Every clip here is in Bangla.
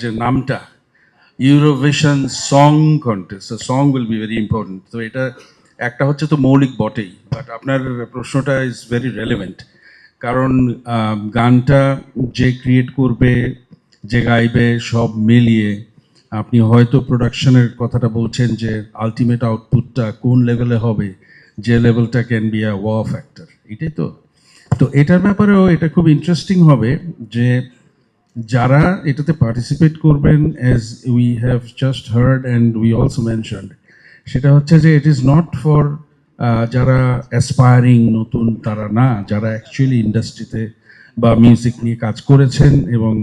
যে নামটা Eurovision song contest, song will be very important. তো এটা একটা হচ্ছে তো মৌলিক বটেই, বাট আপনার প্রশ্নটা ইজ ভেরি রেলেভেন্ট। কারণ গানটা যে ক্রিয়েট করবে, যে গাইবে, সব মিলিয়ে আপনি হয়তো প্রোডাকশনের কথাটা বলছেন যে আলটিমেট আউটপুটটা কোন লেভেলে হবে, যে লেভেলটা ক্যান বি আ ওয়া ফ্যাক্টর, এটাই তো। তো এটার ব্যাপারেও এটা খুব ইন্টারেস্টিং হবে যে যারা এটাতে পার্টিসিপেট করবেন, as we have just hard and we also mentioned, সেটা হচ্ছে যে ইট ইজ নট ফর যারা অ্যাসপায়ারিং নতুন, তারা না, যারা অ্যাকচুয়ালি ইন্ডাস্ট্রিতে বা মিউজিক নিয়ে কাজ করেছেন এবং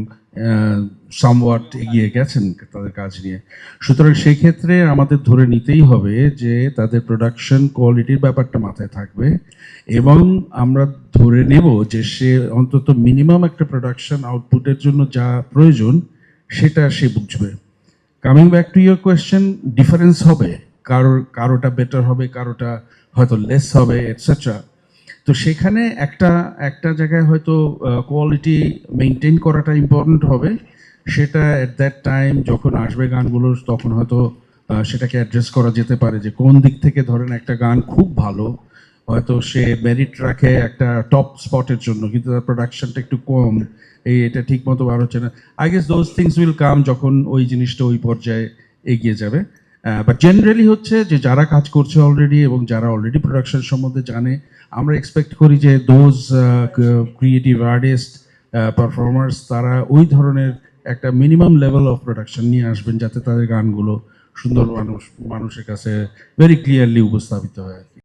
সামওয়াট এগিয়ে গেছেন তাদের কাজ নিয়ে। সুতরাং সেই ক্ষেত্রে আমাদের ধরে নিতেই হবে যে তাদের প্রোডাকশন কোয়ালিটির ব্যাপারটা মাথায় থাকবে, এবং আমরা ধরে নেব যে সে অন্তত মিনিমাম একটা প্রোডাকশন আউটপুটের জন্য যা প্রয়োজন সেটা সে বুঝবে। Coming back to your question, difference হবে, কারোটা বেটার হবে, কারোটা হয়তো লেস হবে, এটসেট্রা। তো সেখানে একটা একটা জায়গায় হয়তো কোয়ালিটি মেনটেন করাটা ইম্পর্ট্যান্ট হবে। সেটা এট দ্যাট টাইম যখন আসবে গানগুলো, তখন হয়তো সেটাকে অ্যাড্রেস করা যেতে পারে যে কোন দিক থেকে ধরেন একটা গান খুব ভালো, হয়তো সে মেরিট রাখে একটা টপ স্পটের জন্য, কিন্তু তার প্রোডাকশনটা একটু কম, এটা ঠিক মতো বার হচ্ছে না। I guess those things will come যখন ওই জিনিসটা ওই পর্যায়ে এগিয়ে যাবে। বাট জেনারেলি হচ্ছে যে যারা কাজ করছে অলরেডি এবং যারা অলরেডি প্রোডাকশন সম্বন্ধে জানে, আমরা এক্সপেক্ট করি যে দোজ ক্রিয়েটিভ আর্টিস্ট, পারফর্মার্স, তারা ওই ধরনের একটা মিনিমাম লেভেল অফ প্রোডাকশন নিয়ে আসবেন, যাতে তাদের গানগুলো সুন্দর মানুষের কাছে ভেরি ক্লিয়ারলি উপস্থাপিত হয় আর কি।